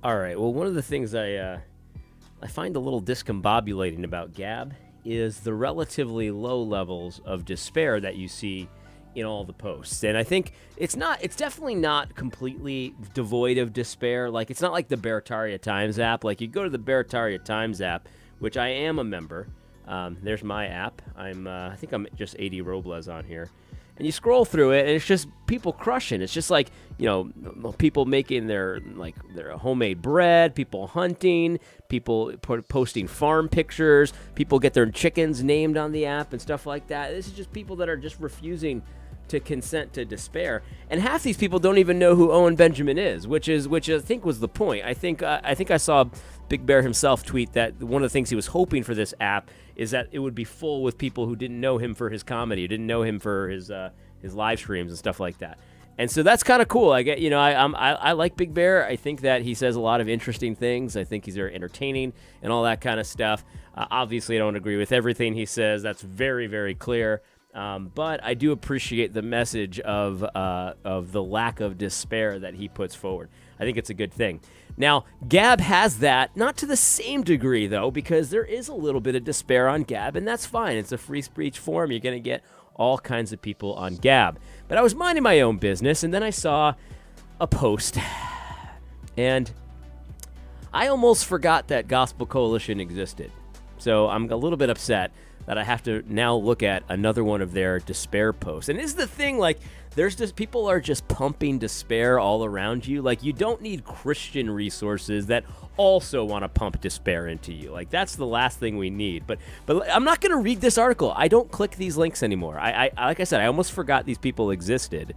All right. Well, one of the things I find a little discombobulating about Gab is the relatively low levels of despair that you see in all the posts. And I think it's definitely not completely devoid of despair. Like, it's not like the Bertaria Times app. Like, you go to the Bertaria Times app, which I am a member. There's my app. I think I'm just 80 Robles on here. And you scroll through it, and it's just people crushing. It's just like, people making their homemade bread, people hunting, people posting farm pictures, people get their chickens named on the app and stuff like that. This is just people that are just refusing to consent to despair. And half these people don't even know who Owen Benjamin is, which I think was the point. I think I saw Big Bear himself tweet that one of the things he was hoping for this app is that it would be full with people who didn't know him for his comedy, didn't know him for his live streams and stuff like that. And so that's kind of cool. I like Big Bear. I think that he says a lot of interesting things. I think he's very entertaining and all that kind of stuff. Obviously, I don't agree with everything he says. That's very, very clear. But I do appreciate the message of the lack of despair that he puts forward. I think it's a good thing. Now, Gab has that, not to the same degree, though, because there is a little bit of despair on Gab, and that's fine. It's a free speech forum. You're going to get all kinds of people on Gab. But I was minding my own business, and then I saw a post, and I almost forgot that Gospel Coalition existed. So I'm a little bit upset that I have to now look at another one of their despair posts. And this is the thing, like, there's just people are just pumping despair all around you. Like, you don't need Christian resources that also want to pump despair into you. Like, that's the last thing we need. But I'm not going to read this article. I don't click these links anymore. I like I said, I almost forgot these people existed.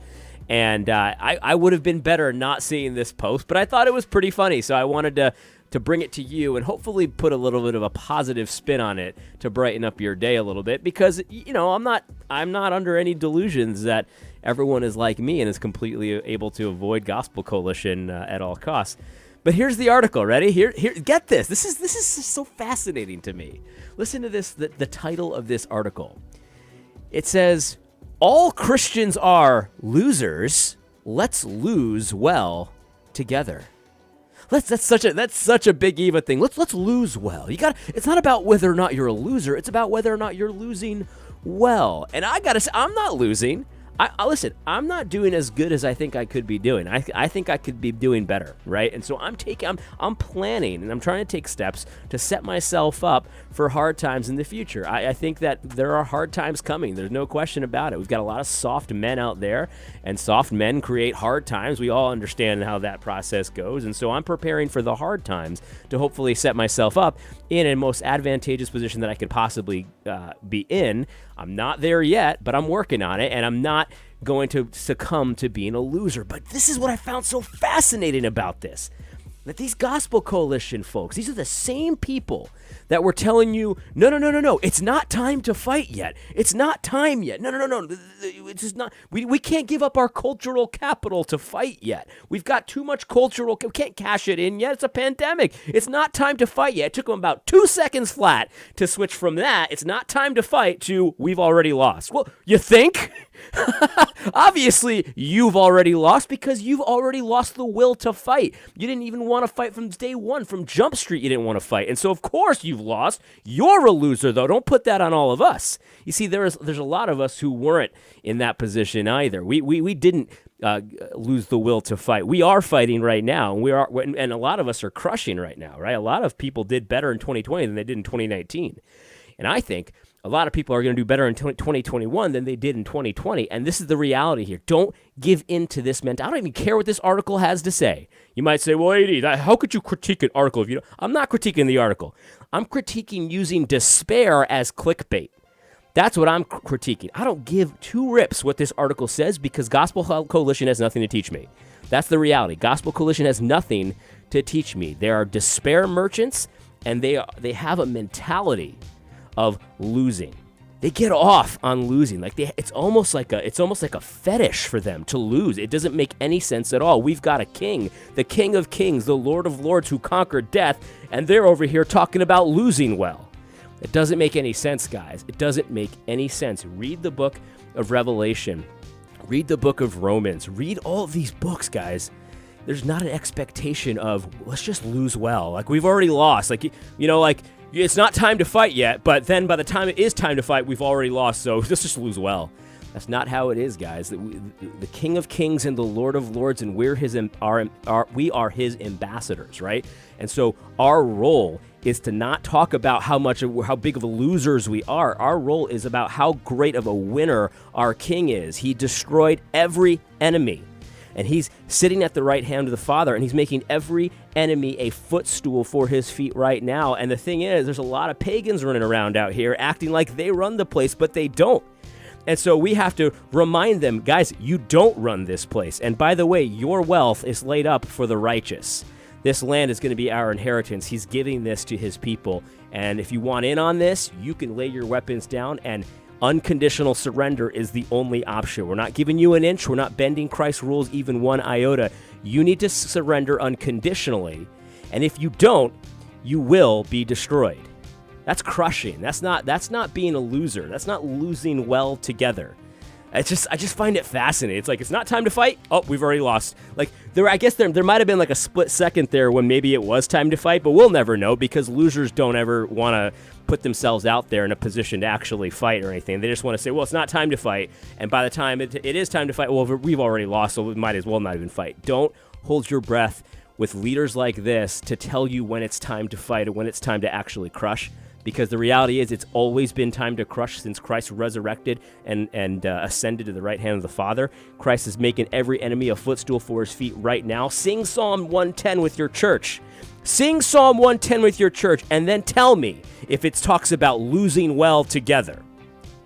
And I would have been better not seeing this post, but I thought it was pretty funny. So I wanted to bring it to you and hopefully put a little bit of a positive spin on it to brighten up your day a little bit, because I'm not under any delusions that everyone is like me and is completely able to avoid Gospel Coalition at all costs. But here's the article. Ready? Here, get this. This is so fascinating to me. Listen to this, the title of this article. It says, "All Christians are losers. Let's lose well together." That's such a big Eva thing. Let's lose well. It's not about whether or not you're a loser. It's about whether or not you're losing well. And I gotta say, I'm not losing. Listen, I'm not doing as good as I think I could be doing. I think I could be doing better, right? And so I'm planning, and I'm trying to take steps to set myself up for hard times in the future. I think that there are hard times coming. There's no question about it. We've got a lot of soft men out there, and soft men create hard times. We all understand how that process goes, and so I'm preparing for the hard times to hopefully set myself up in a most advantageous position that I could possibly be in. I'm not there yet, but I'm working on it, and I'm not going to succumb to being a loser. But this is what I found so fascinating about this, that these Gospel Coalition folks, these are the same people that were telling you, no, it's not time to fight yet. It's not time yet. No. It's just not. We can't give up our cultural capital to fight yet. We've got too much cultural. We can't cash it in yet. It's a pandemic. It's not time to fight yet. It took them about 2 seconds flat to switch from that, it's not time to fight, to we've already lost. Well, you think? Obviously, you've already lost, because you've already lost the will to fight. You didn't even want to fight from day one. From Jump Street, you didn't want to fight. And so, of course, you've lost. You're a loser, though. Don't put that on all of us. You see, there's a lot of us who weren't in that position either. We didn't lose the will to fight. We are fighting right now, and a lot of us are crushing right now, right? A lot of people did better in 2020 than they did in 2019. And I think a lot of people are going to do better in 2021 than they did in 2020. And this is the reality here. Don't give in to this mentality. I don't even care what this article has to say. You might say, well, AD, how could you critique an article if you don't? I'm not critiquing the article. I'm critiquing using despair as clickbait. That's what I'm critiquing. I don't give two rips what this article says, because Gospel Coalition has nothing to teach me. That's the reality. Gospel Coalition has nothing to teach me. There are despair merchants, and they have a mentality of losing. They get off on losing. It's almost like a fetish for them to lose. It doesn't make any sense at all. We've got a king, the King of Kings, the Lord of Lords, who conquered death, and they're over here talking about losing well. It doesn't make any sense, guys. It doesn't make any sense. Read the book of Revelation. Read the book of Romans. Read all of these books, guys. there's not an expectation of, let's just lose well. Like, we've already lost. Like, like, it's not time to fight yet, but then by the time it is time to fight, we've already lost, so let's just lose well. That's not how it is, guys. The King of Kings and the Lord of Lords, and we are his ambassadors, right? And so our role is to not talk about how big of a losers we are. Our role is about how great of a winner our King is. He destroyed every enemy, and he's sitting at the right hand of the Father, and he's making every enemy a footstool for his feet right now. And the thing is, there's a lot of pagans running around out here acting like they run the place, but they don't. And so we have to remind them, guys, you don't run this place. And by the way, your wealth is laid up for the righteous. This land is going to be our inheritance. He's giving this to his people. And if you want in on this, you can lay your weapons down, and unconditional surrender is the only option. We're not giving you an inch. We're not bending Christ's rules even one iota. You need to surrender unconditionally. And if you don't, you will be destroyed. That's crushing. That's not being a loser. That's not losing well together. I just find it fascinating. It's like, it's not time to fight. Oh, we've already lost. Like, I guess there might have been like a split second there when maybe it was time to fight, but we'll never know, because losers don't ever want to put themselves out there in a position to actually fight or anything. They just want to say, well, it's not time to fight. And by the time it is time to fight, well, we've already lost, so we might as well not even fight. Don't hold your breath with leaders like this to tell you when it's time to fight or when it's time to actually crush. Because the reality is, it's always been time to crush since Christ resurrected and ascended to the right hand of the Father. Christ is making every enemy a footstool for his feet right now. Sing Psalm 110 with your church. Sing Psalm 110 with your church, and then tell me if it talks about losing well together.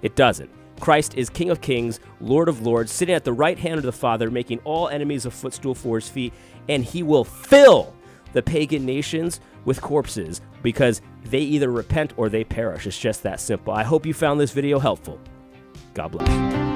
It doesn't. Christ is King of Kings, Lord of Lords, sitting at the right hand of the Father, making all enemies a footstool for his feet, and he will fill the pagan nations with corpses, because they either repent or they perish. It's just that simple. I hope you found this video helpful. God bless.